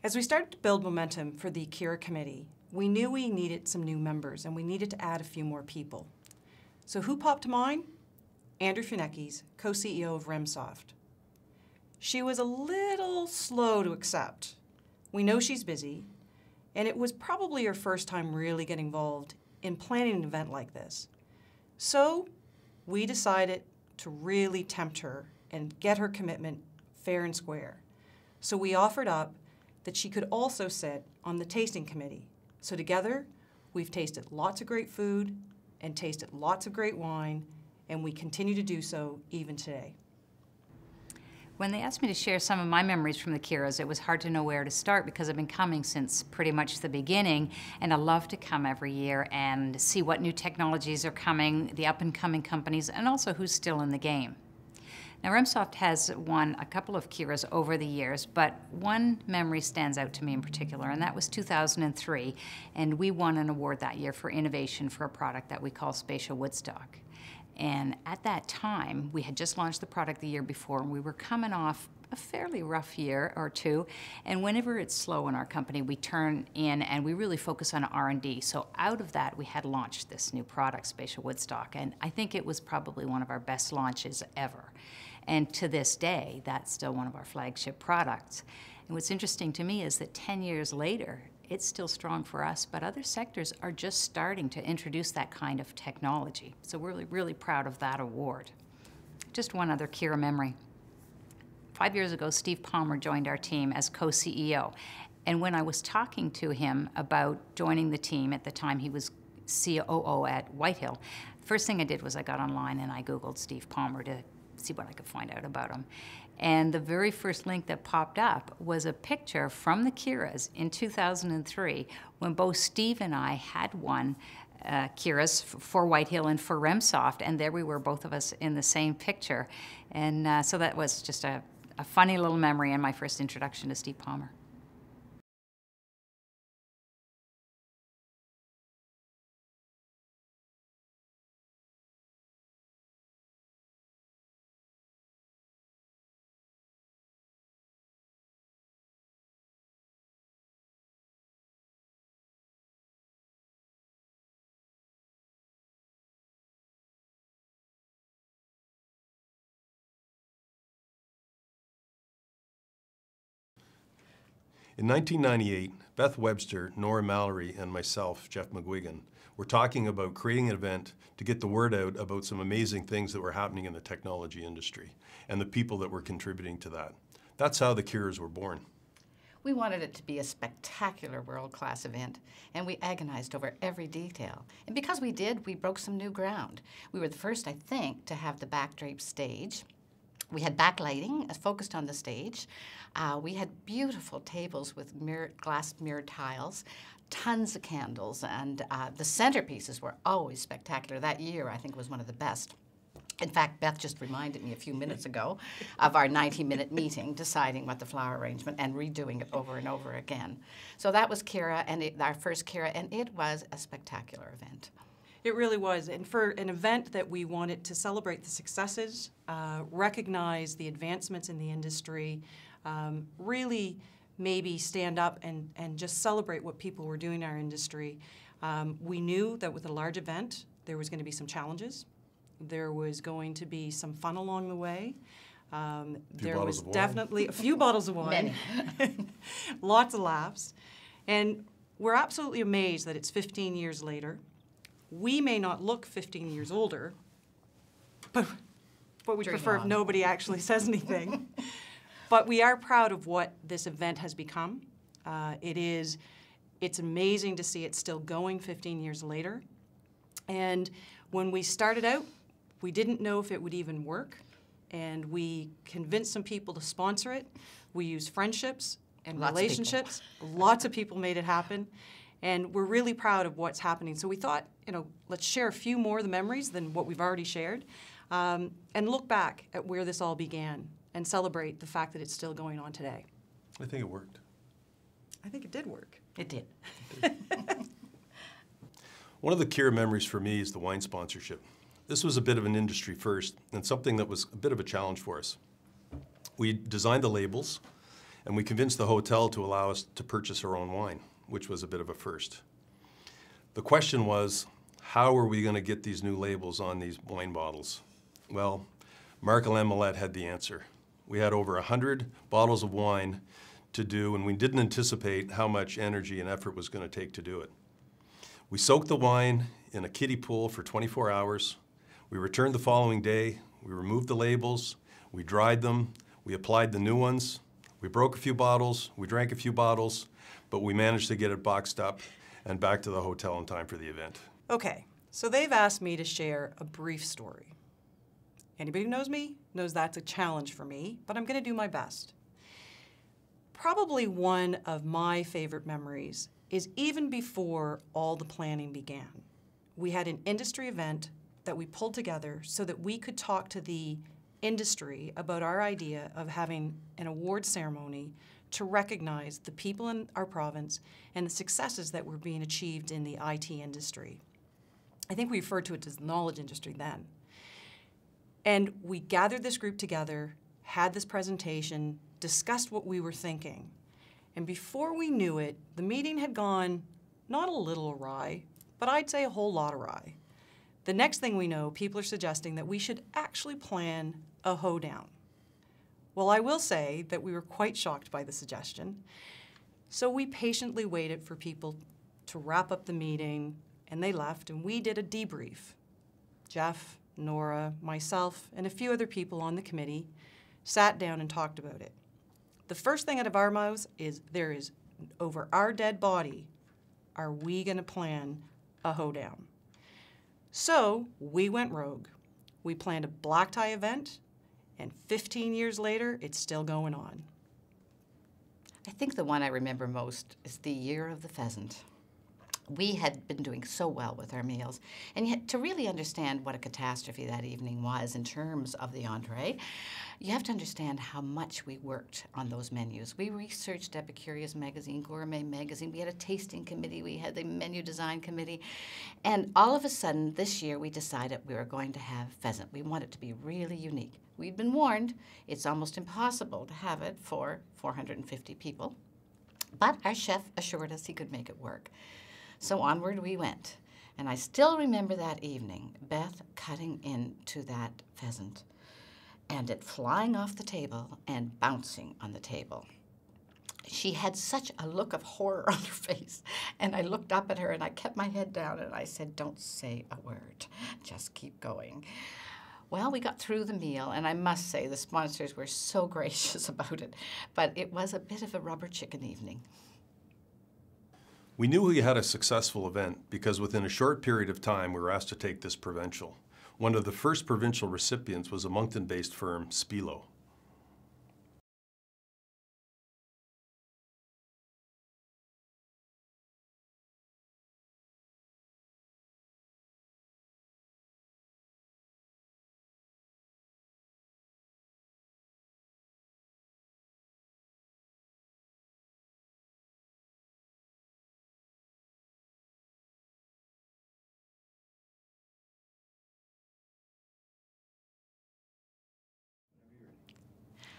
As we started to build momentum for the Kira Committee, we knew we needed some new members and we needed to add a few more people. So who popped to mind? Andrew Funekes, co-CEO of RemSoft. She was a little slow to accept. We know she's busy, and it was probably her first time really getting involved in planning an event like this. So we decided to really tempt her and get her commitment fair and square. So we offered up that she could also sit on the tasting committee. So together, we've tasted lots of great food and tasted lots of great wine, and we continue to do so even today. When they asked me to share some of my memories from the Kiras, it was hard to know where to start because I've been coming since pretty much the beginning, and I love to come every year and see what new technologies are coming, the up-and-coming companies, and also who's still in the game. Now, RemSoft has won a couple of Kiras over the years, but one memory stands out to me in particular, and that was 2003, and we won an award that year for innovation for a product that we call Spatial Woodstock. And at that time, we had just launched the product the year before, and we were coming off a fairly rough year or two. And whenever it's slow in our company, we turn in and we really focus on R&D. So out of that, we had launched this new product, Spatial Woodstock. And I think it was probably one of our best launches ever. And to this day, that's still one of our flagship products. And what's interesting to me is that 10 years later, it's still strong for us, but other sectors are just starting to introduce that kind of technology. So we're really, really proud of that award. Just one other Kira memory. 5 years ago, Steve Palmer joined our team as co-CEO. And when I was talking to him about joining the team, at the time he was COO at Whitehill, first thing I did was I got online and I Googled Steve Palmer to see what I could find out about him. And the very first link that popped up was a picture from the Kiras in 2003 when both Steve and I had won Kiras for Whitehill and for RemSoft, and there we were, both of us in the same picture. And so that was just a funny little memory and my first introduction to Steve Palmer. In 1998, Beth Webster, Nora Mallory, and myself, Jeff McGuigan, were talking about creating an event to get the word out about some amazing things that were happening in the technology industry and the people that were contributing to that. That's how the Kiras were born. We wanted it to be a spectacular world-class event, and we agonized over every detail. And because we did, we broke some new ground. We were the first, I think, to have the backdrape stage. We had backlighting focused on the stage. We had beautiful tables with glass mirror tiles, tons of candles, and the centerpieces were always spectacular. That year, I think, was one of the best. In fact, Beth just reminded me a few minutes ago of our 90-minute meeting, deciding what the flower arrangement and redoing it over and over again. So that was Kira, and our first Kira, and it was a spectacular event. It really was, and for an event that we wanted to celebrate the successes, recognize the advancements in the industry, really maybe stand up and just celebrate what people were doing in our industry. We knew that with a large event, there was going to be some challenges. There was going to be some fun along the way. There was definitely a few bottles of wine, lots of laughs, and we're absolutely amazed that it's 15 years later. We may not look 15 years older, but we prefer if nobody actually says anything. But we are proud of what this event has become. It's amazing to see it still going 15 years later. And when we started out, we didn't know if it would even work. And we convinced some people to sponsor it. We used friendships and relationships. Lots of people made it happen. And we're really proud of what's happening. So we thought, let's share a few more of the memories than what we've already shared, and look back at where this all began and celebrate the fact that it's still going on today. I think it worked. I think it did work. It did. One of the Kira memories for me is the wine sponsorship. This was a bit of an industry first and something that was a bit of a challenge for us. We designed the labels, and we convinced the hotel to allow us to purchase our own wine, which was a bit of a first. The question was, how are we going to get these new labels on these wine bottles? Well, Marc-Alain Millette had the answer. We had over 100 bottles of wine to do, and we didn't anticipate how much energy and effort was going to take to do it. We soaked the wine in a kiddie pool for 24 hours. We returned the following day. We removed the labels. We dried them. We applied the new ones. We broke a few bottles. We drank a few bottles, but we managed to get it boxed up and back to the hotel in time for the event. Okay, so they've asked me to share a brief story. Anybody who knows me knows that's a challenge for me, but I'm going to do my best. Probably one of my favorite memories is even before all the planning began. We had an industry event that we pulled together so that we could talk to the industry about our idea of having an award ceremony to recognize the people in our province and the successes that were being achieved in the IT industry. I think we referred to it as the knowledge industry then. And we gathered this group together, had this presentation, discussed what we were thinking. And before we knew it, the meeting had gone not a little awry, but I'd say a whole lot awry. The next thing we know, people are suggesting that we should actually plan a hoedown. Well, I will say that we were quite shocked by the suggestion. So we patiently waited for people to wrap up the meeting, and they left, and we did a debrief. Jeff, Nora, myself, and a few other people on the committee sat down and talked about it. The first thing out of our mouths is, there is, over our dead body, are we going to plan a hoedown? So we went rogue. We planned a black tie event, and 15 years later, it's still going on. I think the one I remember most is the year of the pheasant. We had been doing so well with our meals, and yet to really understand what a catastrophe that evening was in terms of the entree, you have to understand how much we worked on those menus. We researched Epicurious magazine, Gourmet magazine, we had a tasting committee, we had the menu design committee, and all of a sudden this year we decided we were going to have pheasant. We wanted it to be really unique. We'd been warned it's almost impossible to have it for 450 people, but our chef assured us he could make it work. So onward we went, and I still remember that evening, Beth cutting into that pheasant and it flying off the table and bouncing on the table. She had such a look of horror on her face, and I looked up at her and I kept my head down and I said, "Don't say a word, just keep going." Well, we got through the meal, and I must say the sponsors were so gracious about it, but it was a bit of a rubber chicken evening. We knew we had a successful event because within a short period of time we were asked to take this provincial. One of the first provincial recipients was a Moncton-based firm, Spilo.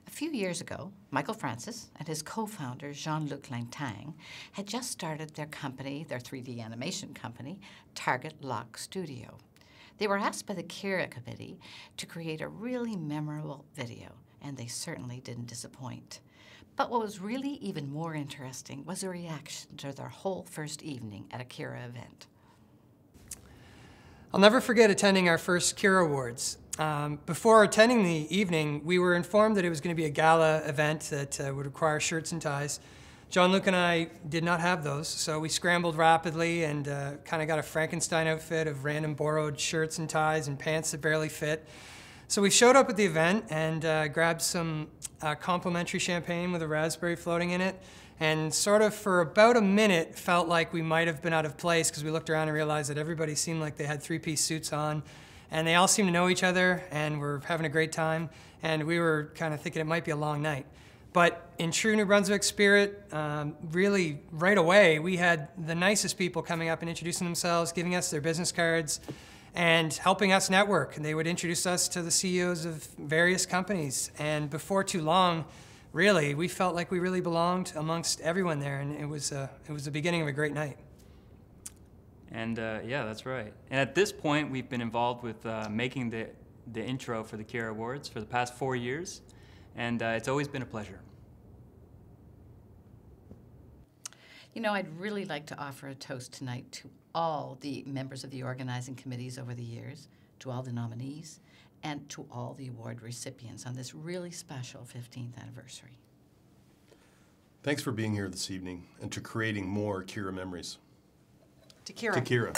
A few years ago, Michael Francis and his co-founder Jean-Luc Langtang had just started their company, their 3D animation company, Target Lock Studio. They were asked by the Kira Committee to create a really memorable video, and they certainly didn't disappoint. But what was really even more interesting was the reaction to their whole first evening at a Kira event. I'll never forget attending our first Kira Awards. Before attending the evening, we were informed that it was going to be a gala event that would require shirts and ties. Jean-Luc and I did not have those, so we scrambled rapidly and kind of got a Frankenstein outfit of random borrowed shirts and ties and pants that barely fit. So we showed up at the event and grabbed some complimentary champagne with a raspberry floating in it, and sort of for about a minute felt like we might have been out of place because we looked around and realized that everybody seemed like they had three-piece suits on, and they all seemed to know each other and were having a great time, and we were kind of thinking it might be a long night. But in true New Brunswick spirit, really right away, we had the nicest people coming up and introducing themselves, giving us their business cards, and helping us network. And they would introduce us to the CEOs of various companies. And before too long, really, we felt like we really belonged amongst everyone there, and it was the beginning of a great night. And yeah, that's right. And at this point, we've been involved with making the intro for the Kira Awards for the past 4 years, and it's always been a pleasure. You know, I'd really like to offer a toast tonight to all the members of the organizing committees over the years, to all the nominees, and to all the award recipients on this really special 15th anniversary. Thanks for being here this evening and to creating more Kira memories. To Kira. To Kira.